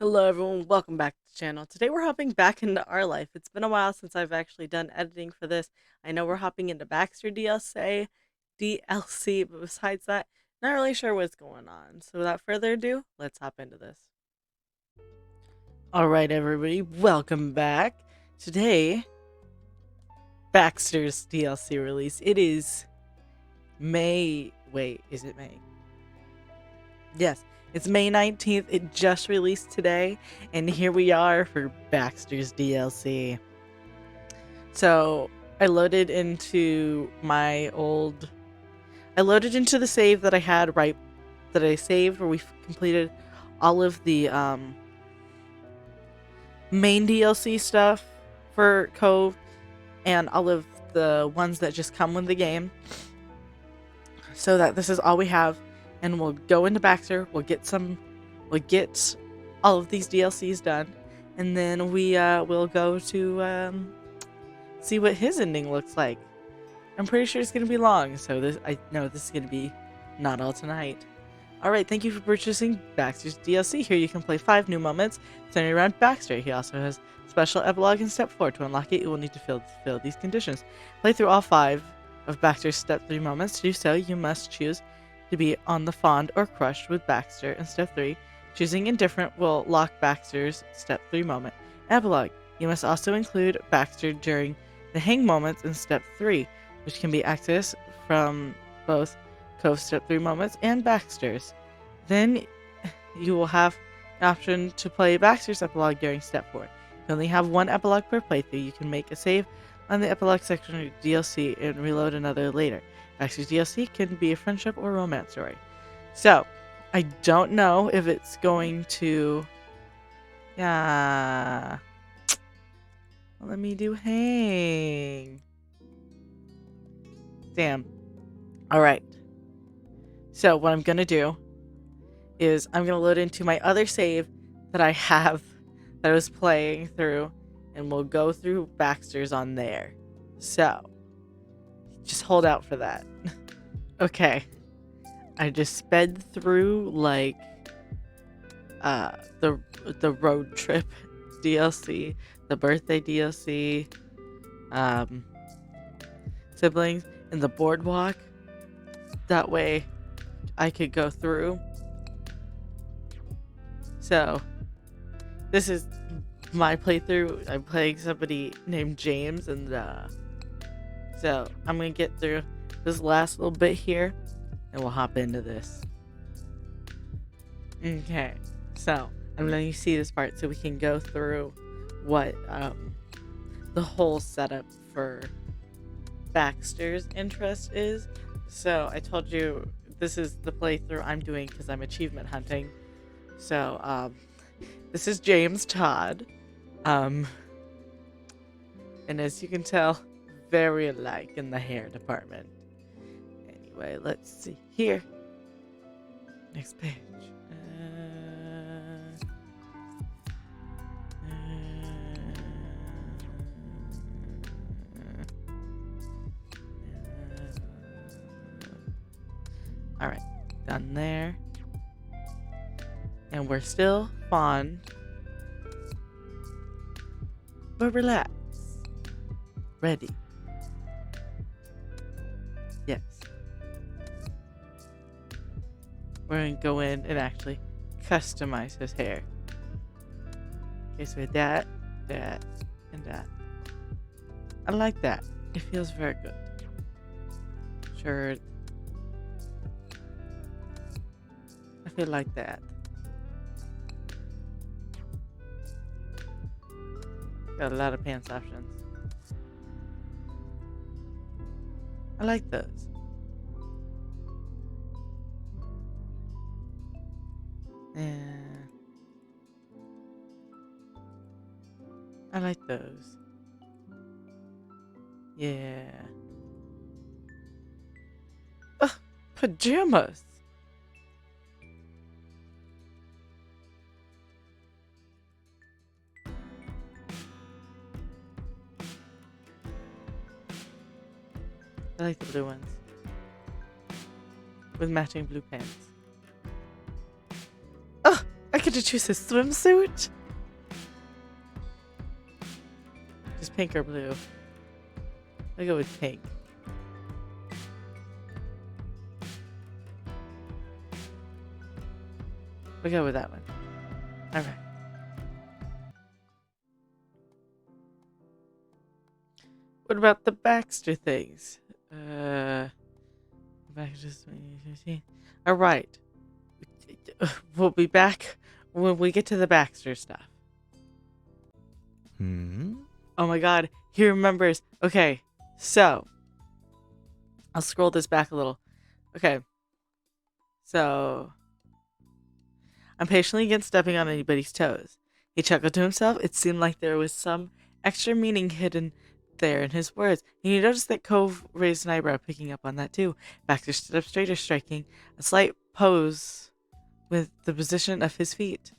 Hello everyone, welcome back to the channel. Today we're hopping back into our life. It's been a while since I've actually done editing for this. I know we're hopping into Baxter DLC, but besides that, not really sure what's going on. So without further ado, let's hop into this. Alright everybody, welcome back. Today, Baxter's DLC release. It is May... Wait, is it May? Yes, it's May 19th. It just released today, and here we are for Baxter's DLC. So, I loaded into the save that I had that I saved where we completed all of the main DLC stuff for Cove and all of the ones that just come with the game. So that this is all we have, and we'll go into Baxter, we'll get all of these DLCs done, and then we'll go to see what his ending looks like. I'm pretty sure it's gonna be long, so I know this is gonna be not all tonight. Alright, thank you for purchasing Baxter's DLC. Here you can play 5 new moments centered around Baxter. He also has special epilogue in Step 4. To unlock it, you will need to fill these conditions. Play through all 5 of Baxter's Step 3 moments. To do so, you must choose to be on the fond or crushed with Baxter in Step 3. Choosing indifferent will lock Baxter's Step 3 moment. Epilogue. You must also include Baxter during the hang moments in Step 3, which can be accessed from both Cove Step 3 moments and Baxter's. Then you will have the option to play Baxter's epilogue during Step 4. You only have one epilogue per playthrough. You can make a save on the epilogue section of your DLC and reload another later. Baxter's DLC can be a friendship or romance story. So, I don't know if it's going to... Yeah... Let me do hang. Damn. Alright. So what I'm going to do is I'm going to load into my other save that I have that I was playing through, and we'll go through Baxter's on there. So, just hold out for that. Okay. I just sped through, like, the road trip DLC, the birthday DLC, siblings, and the boardwalk. That way I could go through. So, this is my playthrough. I'm playing somebody named James, and so I'm gonna get through this last little bit here, and we'll hop into this. Okay, so I'm letting you see this part so we can go through what the whole setup for Baxter's interest is. So I told you this is the playthrough I'm doing because I'm achievement hunting. So this is James Todd, and as you can tell, very alike in the hair department. Anyway, let's see here. Next page. Alright, done there. And we're still fond, but relax. Ready. Yes. We're gonna go in and actually customize his hair. Okay, so that, and that. I like that. It feels very good. Sure. I feel like that. Got a lot of pants options. I like those. Yeah. I like those. Yeah. Ugh, pajamas. I like the blue ones. With matching blue pants. Ugh! I not get to choose his swimsuit? Just pink or blue? I'll go with pink. We'll go with that one. Alright. What about the Baxter things? Alright. We'll be back when we get to the Baxter stuff. Oh my god, he remembers. Okay, so I'll scroll this back a little. Okay, so I'm patiently against stepping on anybody's toes. He chuckled to himself. It seemed like there was some extra meaning hidden there in his words, and he noticed that Cove raised an eyebrow, picking up on that too. Baxter stood up straighter, striking a slight pose with the position of his feet.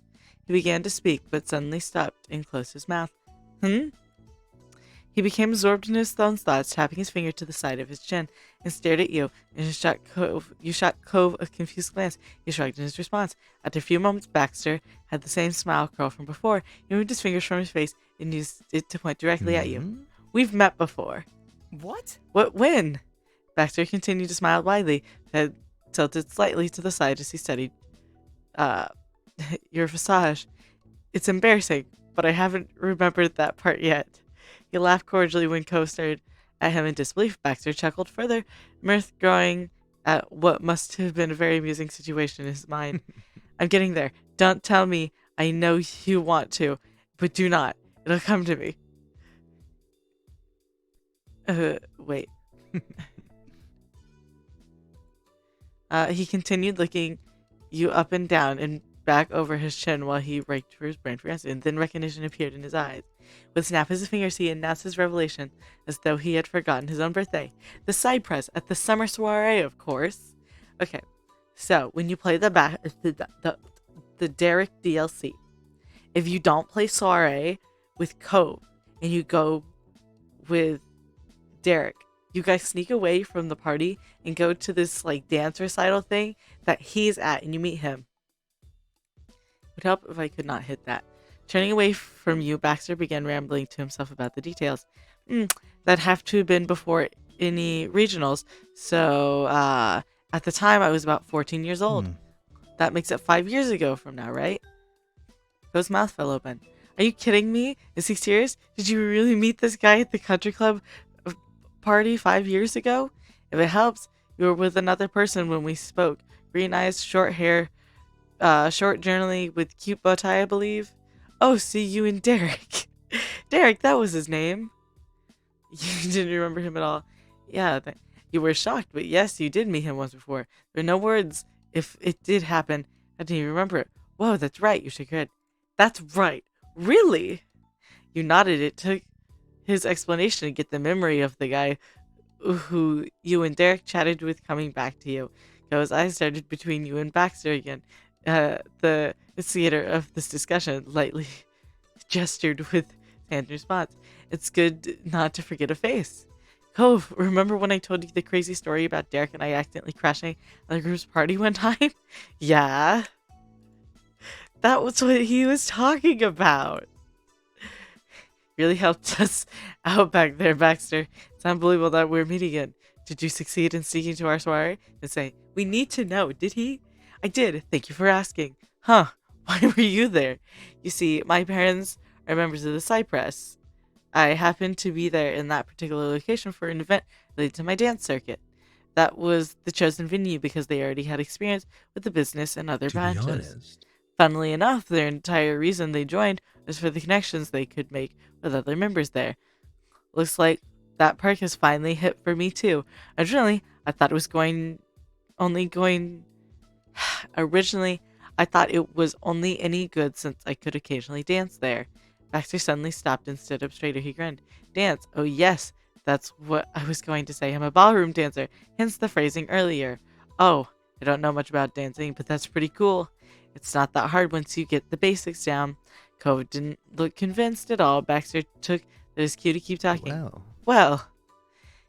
He began to speak, but suddenly stopped and closed his mouth. He became absorbed in his own thoughts, tapping his finger to the side of his chin, and stared at you. And you shot Cove a confused glance. He shrugged in his response. After a few moments, Baxter had the same smile curl from before. He moved his fingers from his face and used it to point directly at you. We've met before. What? When? Baxter continued to smile widely, head tilted slightly to the side as he studied your visage. It's embarrassing, but I haven't remembered that part yet. He laughed cordially when Cove stared at him in disbelief. Baxter chuckled further, mirth growing at what must have been a very amusing situation in his mind. I'm getting there. Don't tell me I know you want to, but do not. It'll come to me. Wait. He continued looking you up and down and back over his chin while he raked for his brain for answer, and then recognition appeared in his eyes. With a snap of his fingers, he announced his revelation as though he had forgotten his own birthday. The side press at the summer soiree, of course. Okay, so when you play the Derek DLC, if you don't play soiree with Cove and you go with Derek, you guys sneak away from the party and go to this like dance recital thing that he's at, and you meet him. It would help if I could not hit that. Turning away from you, Baxter began rambling to himself about the details. That'd have to have been before any regionals. So, at the time, I was about 14 years old. That makes it 5 years ago from now, right? Cove's mouth fell open. Are you kidding me? Is he serious? Did you really meet this guy at the country club party 5 years ago? If it helps, you were with another person when we spoke. Green eyes, short hair, short generally with cute bow tie, I believe. Oh, see you and Derek. Derek, that was his name. You didn't remember him at all. Yeah, you were shocked, but yes, you did meet him once before. There are no words if it did happen. How did you remember it? Whoa, that's right. You shook your head. That's right. Really? You nodded. It took his explanation to get the memory of the guy who you and Derek chatted with coming back to you. His eyes started between you and Baxter again. The instigator of this discussion lightly gestured with hand response. It's good not to forget a face. Cove, remember when I told you the crazy story about Derek and I accidentally crashing at the group's party one time? Yeah. That was what he was talking about. Really helped us out back there, Baxter. It's unbelievable that we're meeting again. Did you succeed in sneaking to our soiree? And say, we need to know, did he? I did. Thank you for asking. Huh. Why were you there? You see, my parents are members of the Cypress. I happened to be there in that particular location for an event related to my dance circuit. That was the chosen venue because they already had experience with the business and other branches. To be honest. Funnily enough, their entire reason they joined was for the connections they could make with other members there. Looks like that perk has finally hit for me too. Originally, I thought it was only any good since I could occasionally dance there. Baxter suddenly stopped and stood up straighter. He grinned. Dance? Oh yes, that's what I was going to say. I'm a ballroom dancer, hence the phrasing earlier. Oh, I don't know much about dancing, but that's pretty cool. It's not that hard once you get the basics down. Cove didn't look convinced at all. Baxter took his cue to keep talking. Well,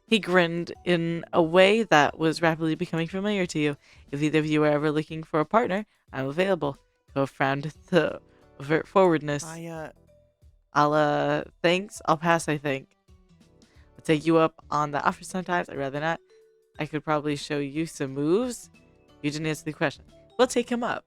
he grinned in a way that was rapidly becoming familiar to you. If either of you are ever looking for a partner, I'm available. Cove frowned at the overt forwardness. Thanks. I'll pass, I think. I'll take you up on the offer sometimes. I'd rather not. I could probably show you some moves. You didn't answer the question. We'll take him up.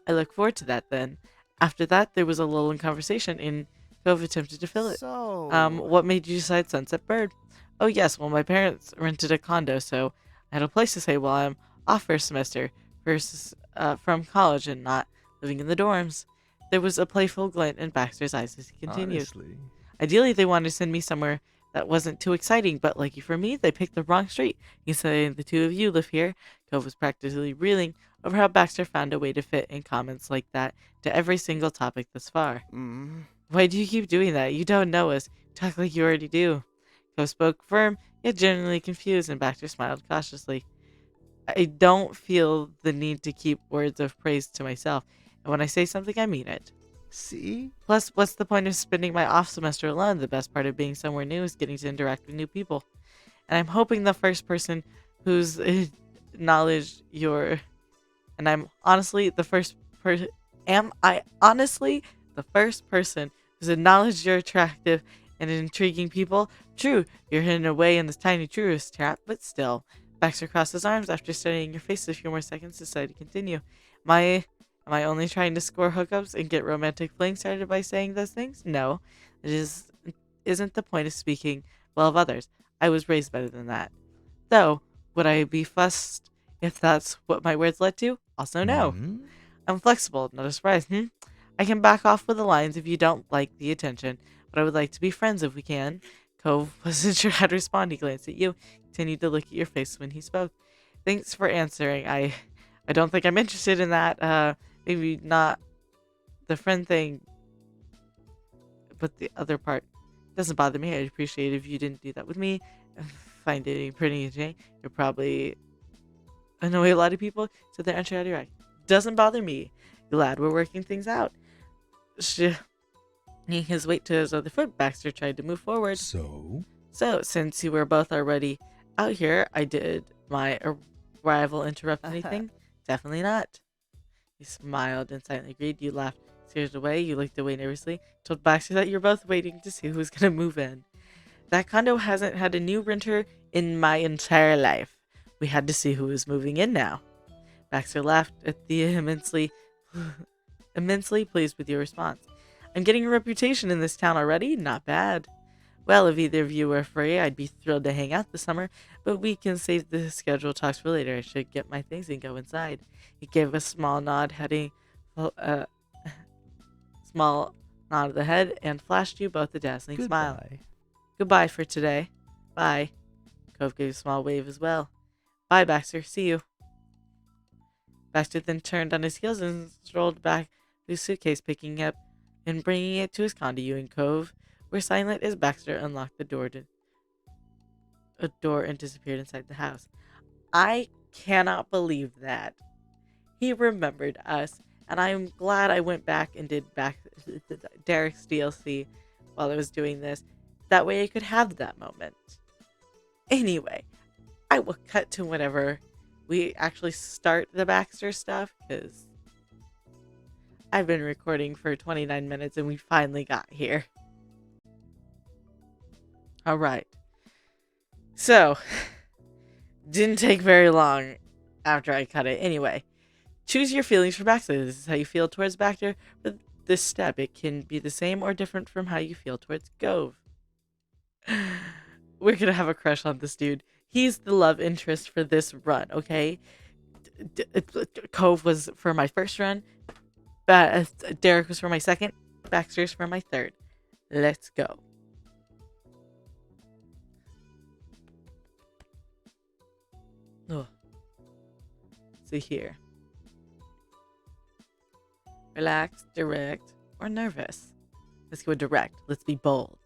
I look forward to that then. After that, there was a lull in conversation, and Cove attempted to fill it. What made you decide Sunset Bird? Oh yes, well my parents rented a condo, so I had a place to stay while I'm off for a semester versus from college and not living in the dorms. There was a playful glint in Baxter's eyes as he continued. Honestly. Ideally, they wanted to send me somewhere that wasn't too exciting, but lucky for me, they picked the wrong street. Considering the two of you live here, Cove was practically reeling over how Baxter found a way to fit in comments like that to every single topic thus far. Why do you keep doing that? You don't know us. Talk like you already do. Cove spoke firm, yet genuinely confused, and Baxter smiled cautiously. I don't feel the need to keep words of praise to myself, and when I say something, I mean it. See? Plus, what's the point of spending my off semester alone? The best part of being somewhere new is getting to interact with new people. And I'm hoping the first person who's acknowledged your... And I'm honestly the first person... Am I honestly the first person who's acknowledged you're attractive and intriguing people? True, you're hidden away in this tiny tourist trap, but still. Baxter crossed his arms after studying your face a few more seconds, decided to continue. Am I only trying to score hookups and get romantic flings started by saying those things? No, isn't the point of speaking well of others. I was raised better than that. Though, would I be fussed if that's what my words led to? Also no. I'm flexible, not a surprise, I can back off with the lines if you don't like the attention, but I would like to be friends if we can. Cove wasn't sure how to respond. He glanced at you, continued to look at your face when he spoke. Thanks for answering. I don't think I'm interested in that. Maybe not the friend thing, but the other part doesn't bother me. I'd appreciate it if you didn't do that with me. Find it pretty interesting. You'll probably annoy a lot of people, so they're unsure how to react. Doesn't bother me. Glad we're working things out. Shifting his weight to his other foot, Baxter tried to move forward. So, since you were both already out here, did my arrival interrupt anything? Definitely not. He smiled and silently agreed. You laughed, scared away. You looked away nervously. Told Baxter that you're both waiting to see who was going to move in. That condo hasn't had a new renter in my entire life. We had to see who was moving in now. Baxter laughed at the immensely pleased with your response. I'm getting a reputation in this town already. Not bad. Well, if either of you are free, I'd be thrilled to hang out this summer, but we can save the schedule talks for later. I should get my things and go inside. He gave a small nod, small nod of the head, and flashed you both a dazzling smile. Goodbye for today. Bye. Cove gave a small wave as well. Bye, Baxter. See you. Baxter then turned on his heels and strolled back to his suitcase, picking up and bringing it to his condo. You and Cove were silent as Baxter unlocked the door and disappeared inside the house. I cannot believe that. He remembered us, and I'm glad I went back and did Derek's DLC while I was doing this. That way I could have that moment. Anyway, I will cut to whenever we actually start the Baxter stuff, because I've been recording for 29 minutes and we finally got here. Alright. So, didn't take very long after I cut it. Anyway, choose your feelings for Baxter. This is how you feel towards Baxter. With this step, it can be the same or different from how you feel towards Cove. We're gonna have a crush on this dude. He's the love interest for this run, okay? Cove was for my first run. Derek was for my second. Baxter's for my third. Let's go. Oh. See here. Relax, direct, or nervous? Let's go direct. Let's be bold.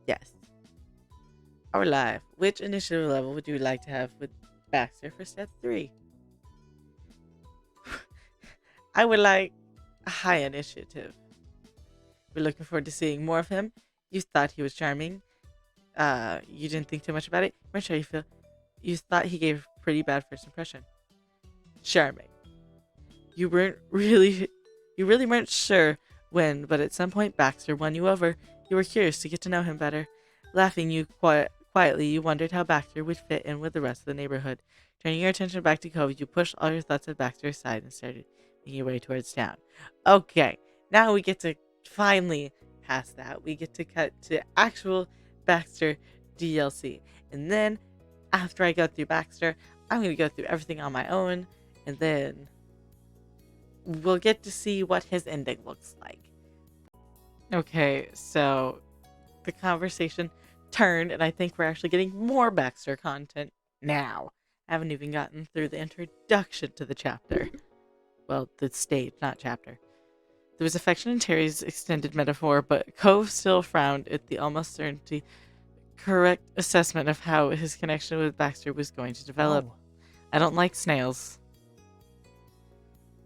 Yes. Our life. Which initiative level would you like to have with Baxter for step 3? I would like a high initiative. We're looking forward to seeing more of him. You thought he was charming. You didn't think too much about it. I'm sure you feel. You thought he gave a pretty bad first impression. Charming. You weren't really, you really weren't sure when, but at some point Baxter won you over. You were curious to get to know him better. Laughing quietly, you wondered how Baxter would fit in with the rest of the neighborhood. Turning your attention back to Cove, you pushed all your thoughts of Baxter aside and started making your way towards town. Okay, now we get to finally pass that. We get to cut to actual Baxter DLC. And then, after I go through Baxter, I'm going to go through everything on my own, and then we'll get to see what his ending looks like. Okay, so the conversation turned, and I think we're actually getting more Baxter content now. I haven't even gotten through the introduction to the chapter. Well, the stage, not chapter. There was affection in Terry's extended metaphor, but Cove still frowned at the almost certainty correct assessment of how his connection with Baxter was going to develop. Oh. I don't like snails.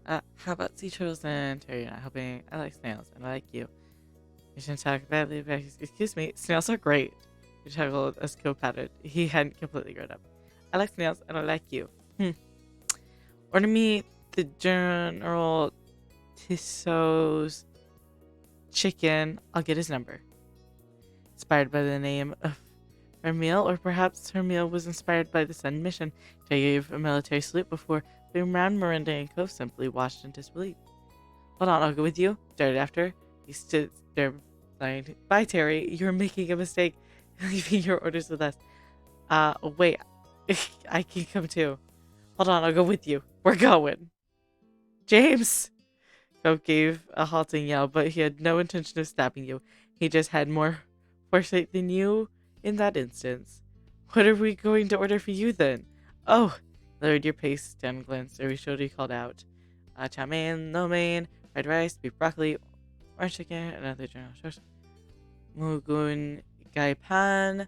How about sea turtles and Terry? Not hoping. I like snails, and I like you. You shouldn't talk badly about. Excuse me, snails are great. You chuckled as Cove patted. He hadn't completely grown up. I like snails, and I like you. Order me the General Tisso's chicken. I'll get his number. Inspired by the name of her meal, or perhaps her meal was inspired by the sudden mission. Terry gave a military salute before being around. Miranda and Cove simply watched in disbelief. Hold on, I'll go with you. Darted after. He stood there blind. Bye, Terry. You're making a mistake. Leaving your orders with us. Wait. I can come too. Hold on, I'll go with you. We're going. James! Cove gave a halting yell, but he had no intention of stopping you. He just had more foresight than you in that instance. What are we going to order for you then? Oh! Lowered your pace down and glanced. Every shoulder called out. Chow mein, lo mein, fried rice, beef broccoli, orange chicken, another general sauce. Mugun gai pan,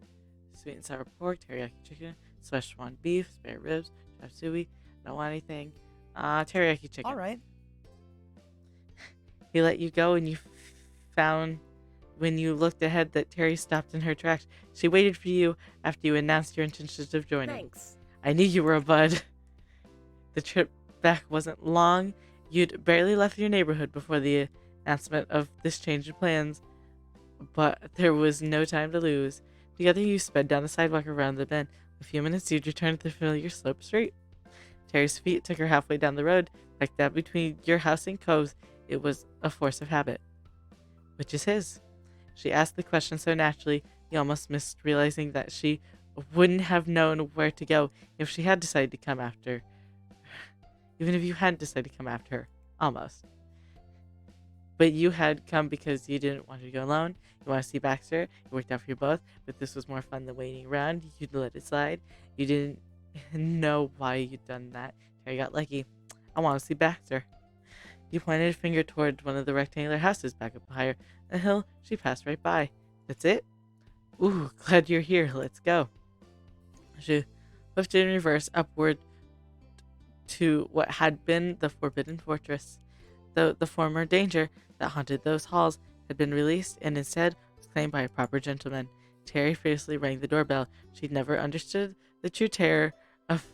sweet and sour pork, teriyaki chicken, Szechuan beef, spare ribs, chop suey. Don't want anything. Teriyaki chicken. All right. He let you go, and you found when you looked ahead that Terry stopped in her tracks. She waited for you after you announced your intentions of joining. Thanks. I knew you were a bud. The trip back wasn't long. You'd barely left your neighborhood before the announcement of this change in plans, but there was no time to lose. Together you sped down the sidewalk around the bend. In a few minutes you'd returned to the familiar slope street. Terry's feet took her halfway down the road, back down between your house and Cove's. It was a force of habit. Which is his? She asked the question so naturally, you almost missed realizing that she wouldn't have known where to go if she had decided to come after. Even if you hadn't decided to come after her. Almost. But you had come because you didn't want to go alone. You want to see Baxter. It worked out for you both, but this was more fun than waiting around. You'd let it slide. You didn't know why you'd done that. Terry got lucky. I want to see Baxter. You pointed a finger toward one of the rectangular houses back up higher the hill. She passed right by. That's it? Ooh, glad you're here. Let's go. She lifted in reverse upward to what had been the Forbidden Fortress. The former danger that haunted those halls had been released and instead was claimed by a proper gentleman. Terry fiercely rang the doorbell. She'd never understood the true terror of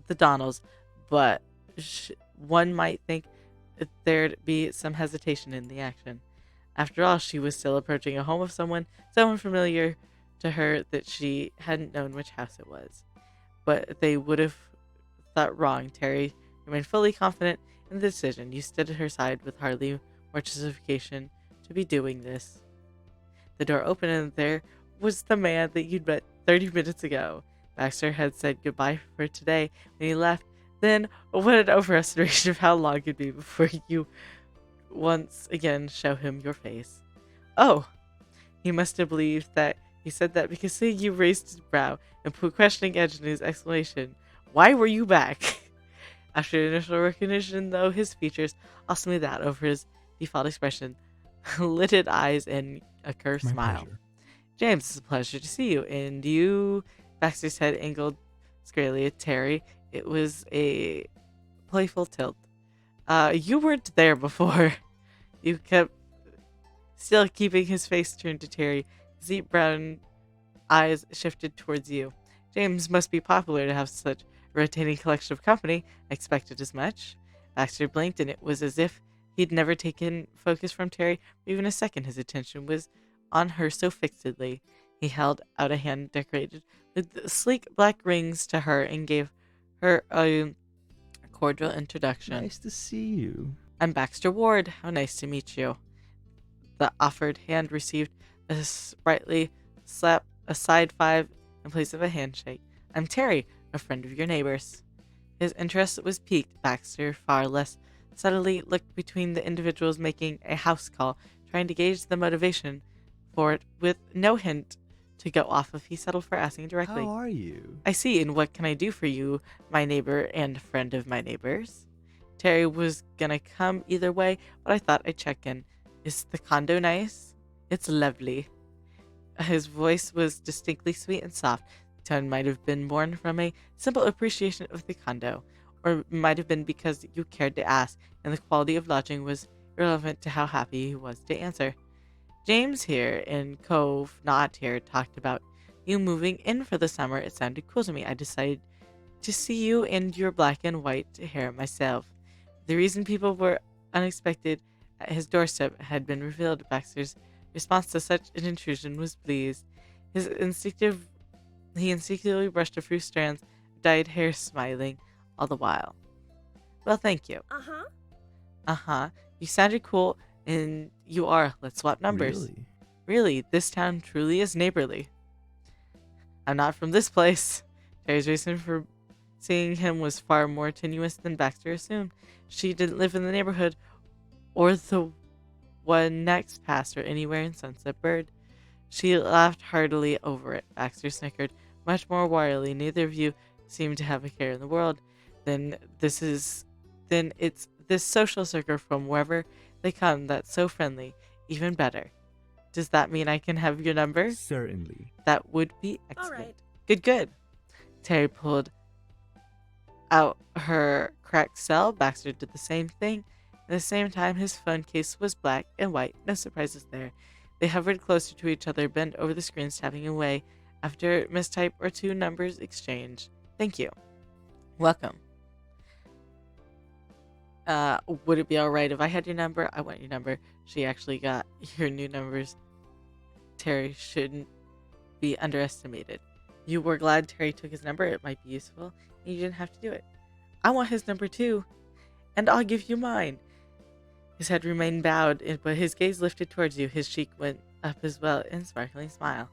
the Donnells, but one might think there'd be some hesitation in the action. After all, she was still approaching a home of someone familiar to her that she hadn't known which house it was. But they would have thought wrong. Terry remained fully confident in the decision. You stood at her side with hardly more justification to be doing this. The door opened and there was the man that you'd met 30 minutes ago. Baxter had said goodbye for today when he left. Then, what an overestimation of how long it'd be before you once again show him your face. Oh, he must have believed that he said that because seeing you raised his brow and put questioning edge in his exclamation. Why were you back? After initial recognition, though, his features all smoothed out over his default expression, lidded eyes, and a curved smile. Pleasure. James, it's a pleasure to see you. And you, Baxter's head angled squarely at Terry. It was a playful tilt. You weren't there before. You kept still keeping his face turned to Terry. His deep brown eyes shifted towards you. James must be popular to have such a rotating collection of company. I expected as much. Baxter blinked, and it was as if he'd never taken focus from Terry for even a second. His attention was on her so fixedly. He held out a hand decorated with sleek black rings to her and gave her a cordial introduction. Nice to see you. I'm Baxter Ward. How nice to meet you. The offered hand received a sprightly slap, a side five in place of a handshake. I'm Terry, a friend of your neighbor's. His interest was piqued. Baxter far less subtly looked between the individuals making a house call, trying to gauge the motivation for it with no hint to go off if he settled for asking directly. How are you? I see, and what can I do for you, my neighbor and friend of my neighbor's? Terry was gonna come either way, but I thought I'd check in. Is the condo nice? It's lovely. His voice was distinctly sweet and soft. The tone might have been born from a simple appreciation of the condo, or might have been because you cared to ask, and the quality of lodging was irrelevant to how happy he was to answer. James here in Cove Not here talked about you moving in for the summer. It sounded cool to me. I decided to see you and your black and white hair myself. The reason people were unexpected at his doorstep had been revealed. Baxter's response to such an intrusion was pleased. He instinctively brushed a few strands of dyed hair, smiling all the while. Well, thank you. Uh-huh. You sounded cool, and you are. Let's swap numbers. Really, this town truly is neighborly. I'm not from this place. Terry's reason for seeing him was far more tenuous than Baxter assumed. She didn't live in the neighborhood or the one next past or anywhere in Sunset Bird. She laughed heartily over it. Baxter snickered much more warily. Neither of you seem to have a care in the world. Then it's this social circle from wherever they come that's so friendly. Even better. Does that mean I can have your number? Certainly. That would be excellent. All right. Good. Terry pulled out her cracked cell. Baxter did the same thing. At the same time, his phone case was black and white. No surprises there. They hovered closer to each other, bent over the screens, tapping away. After mistype or two numbers exchanged. Thank you. Welcome. Would it be alright if I had your number? I want your number. She actually got your new numbers. Terry shouldn't be underestimated. You were glad Terry took his number. It might be useful. And you didn't have to do it. I want his number too. And I'll give you mine. His head remained bowed, but his gaze lifted towards you. His cheek went up as well in a sparkling smile.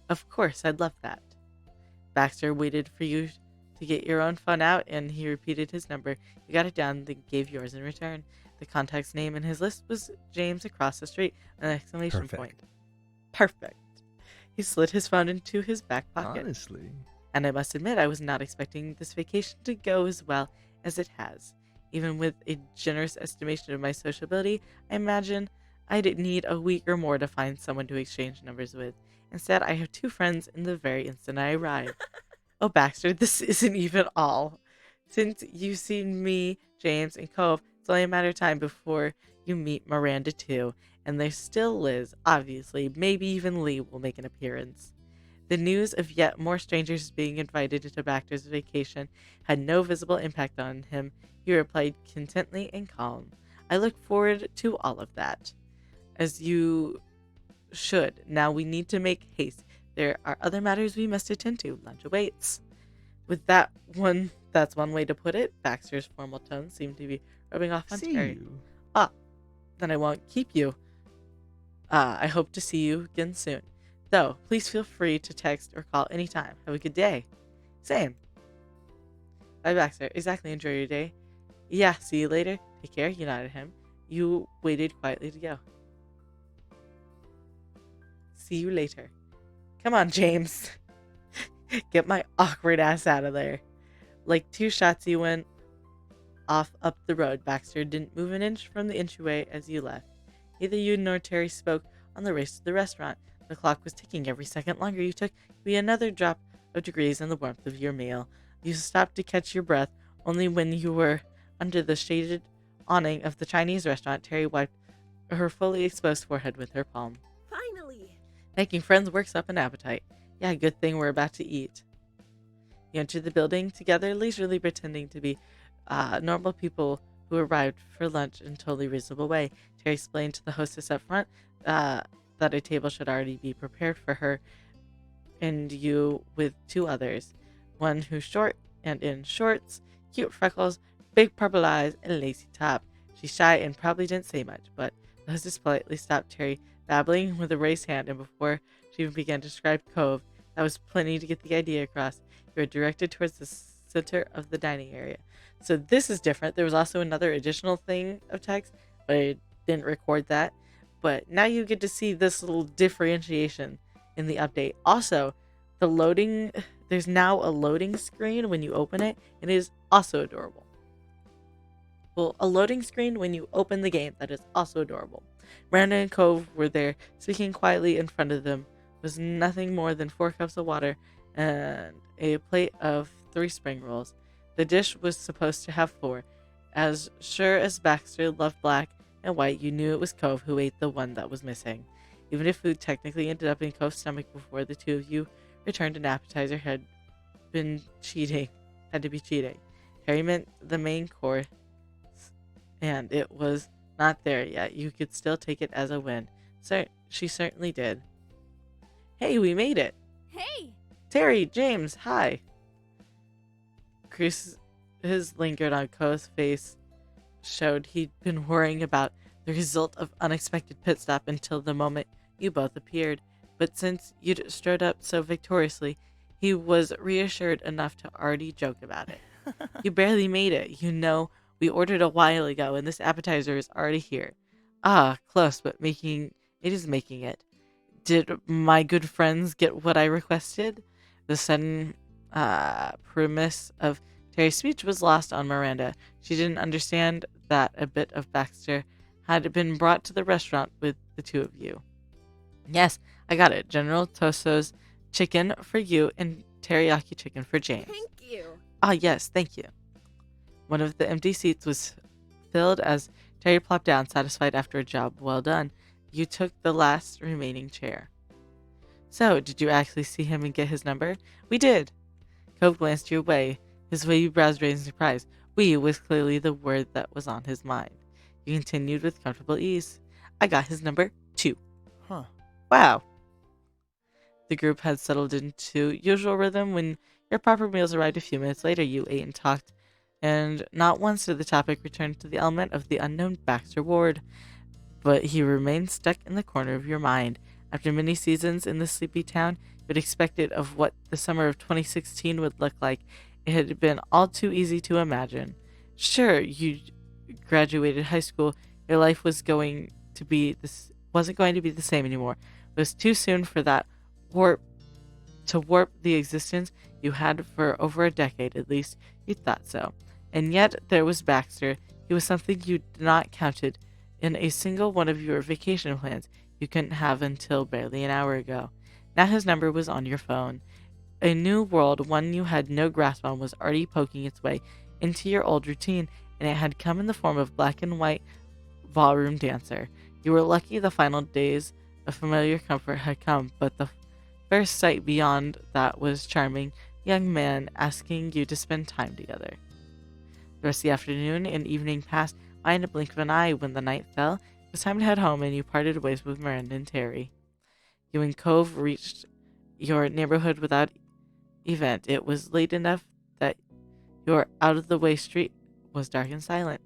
Of course, I'd love that. Baxter waited for you to get your own phone out, and he repeated his number. You got it down, then gave yours in return. The contact's name in his list was James across the street, an exclamation point. Perfect. He slid his phone into his back pocket. Honestly. And I must admit, I was not expecting this vacation to go as well as it has. Even with a generous estimation of my sociability, I imagine I'd need a week or more to find someone to exchange numbers with. Instead, I have two friends in the very instant I arrive. Oh, Baxter, this isn't even all. Since you've seen me, James, and Cove, it's only a matter of time before you meet Miranda too. And there's still Liz, obviously. Maybe even Lee will make an appearance. The news of yet more strangers being invited into Baxter's vacation had no visible impact on him. He replied contentedly and calm. I look forward to all of that. As you should. Now we need to make haste. There are other matters we must attend to. Lunch awaits. With that's one way to put it. Baxter's formal tone seemed to be rubbing off on Terry. Then I won't keep you. I hope to see you again soon. Though, please feel free to text or call anytime. Have a good day. Same. Bye, Baxter. Exactly. Enjoy your day. Yeah, see you later. Take care. You nodded at him. You waited quietly to go. See you later. Come on, James. Get my awkward ass out of there. Like two shots, he went off up the road. Baxter didn't move an inch from the entryway as you left. Neither you nor Terry spoke on the race to the restaurant. The clock was ticking. Every second longer you took would be another drop of degrees in the warmth of your meal. You stopped to catch your breath only when you were under the shaded awning of the Chinese restaurant. Terry wiped her fully exposed forehead with her palm. Finally. Making friends works up an appetite. Yeah, good thing we're about to eat. You entered the building together, leisurely pretending to be normal people who arrived for lunch in a totally reasonable way. Terry explained to the hostess up front uh, that a table should already be prepared for her and you with two others. One who's short and in shorts, cute freckles, big purple eyes, and a lacy top. She's shy and probably didn't say much, but the hostess politely stopped Terry, babbling with a raised hand, and before she even began to describe Cove, that was plenty to get the idea across. You were directed towards the center of the dining area. So this is different. There was also another additional thing of text, but I didn't record that. But now you get to see this little differentiation in the update. Also, the loading, there's now a loading screen when you open it, and it is also adorable. Well, a loading screen when you open the game that is also adorable. Miranda and Cove were there, speaking quietly. In front of them was nothing more than 4 cups of water and a plate of 3 spring rolls. The dish was supposed to have 4. As sure as Baxter loved black and white, you knew it was Cove who ate the one that was missing. Even if food technically ended up in Cove's stomach before the two of you returned, an appetizer had to be cheating. Harry meant the main course, and it was not there yet. You could still take it as a win. She certainly did. Hey, we made it! Hey! Terry, James, hi! Chris lingered on Cove's face showed he'd been worrying about the result of unexpected pit stop until the moment you both appeared. But since you'd strode up so victoriously, he was reassured enough to already joke about it. You barely made it. You know, we ordered a while ago, and this appetizer is already here. Ah, close, but it is making it. Did my good friends get what I requested? The sudden premise of Terry's speech was lost on Miranda. She didn't understand that a bit of Baxter had been brought to the restaurant with the two of you. Yes, I got it. General Toso's chicken for you and teriyaki chicken for James. Thank you. Ah, yes, thank you. One of the empty seats was filled as Terry plopped down, satisfied after a job well done. You took the last remaining chair. So, did you actually see him and get his number? We did. Cove glanced your way, his wavy brows raised in surprise. We was clearly the word that was on his mind. You continued with comfortable ease. I got his number, too. Huh. Wow. The group had settled into usual rhythm. When your proper meals arrived a few minutes later, you ate and talked, and not once did the topic return to the element of the unknown Baxter Ward. But he remained stuck in the corner of your mind. After many seasons in the sleepy town, you had expected of what the summer of 2016 would look like. It had been all too easy to imagine. Sure, you graduated high school. Your life wasn't going to be the same anymore. It was too soon for that warp the existence you had for over a decade. At least you thought so. And yet there was Baxter. He was something you did not counted in a single one of your vacation plans you couldn't have until barely an hour ago. Now his number was on your phone. A new world, one you had no grasp on, was already poking its way into your old routine, and it had come in the form of black and white ballroom dancer. You were lucky the final days of familiar comfort had come, but the first sight beyond that was charming young man asking you to spend time together. The rest of the afternoon and evening passed by in a blink of an eye. When the night fell, it was time to head home, and you parted ways with Miranda and Terry. You and Cove reached your neighborhood without event. It was late enough that your out-of-the-way street was dark and silent.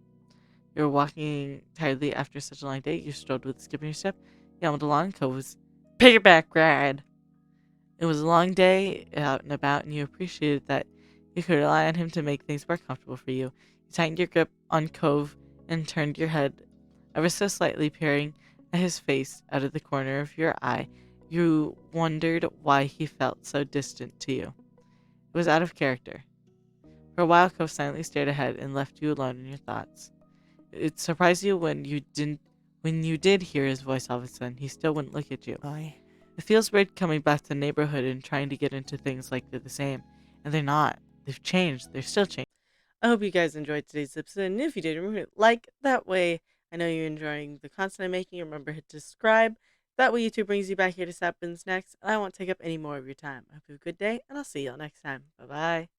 You were walking tiredly after such a long day. You strode with skipping your step. You ambled along. Cove was piggyback ride. It was a long day out and about, and you appreciated that you could rely on him to make things more comfortable for you. You tightened your grip on Cove and turned your head ever so slightly, peering at his face out of the corner of your eye. You wondered why he felt so distant to you. It was out of character. For a while, Cove silently stared ahead and left you alone in your thoughts. It surprised you when you did hear his voice all of a sudden. He still wouldn't look at you. It feels weird coming back to the neighborhood and trying to get into things like they're the same. And they're not. They've changed. They're still changing. I hope you guys enjoyed today's episode. And if you did, remember to like. That way, I know you're enjoying the content I'm making. Remember to subscribe. That way, YouTube brings you back here to Happens Next. And I won't take up any more of your time. I hope you have a good day, and I'll see y'all next time. Bye-bye.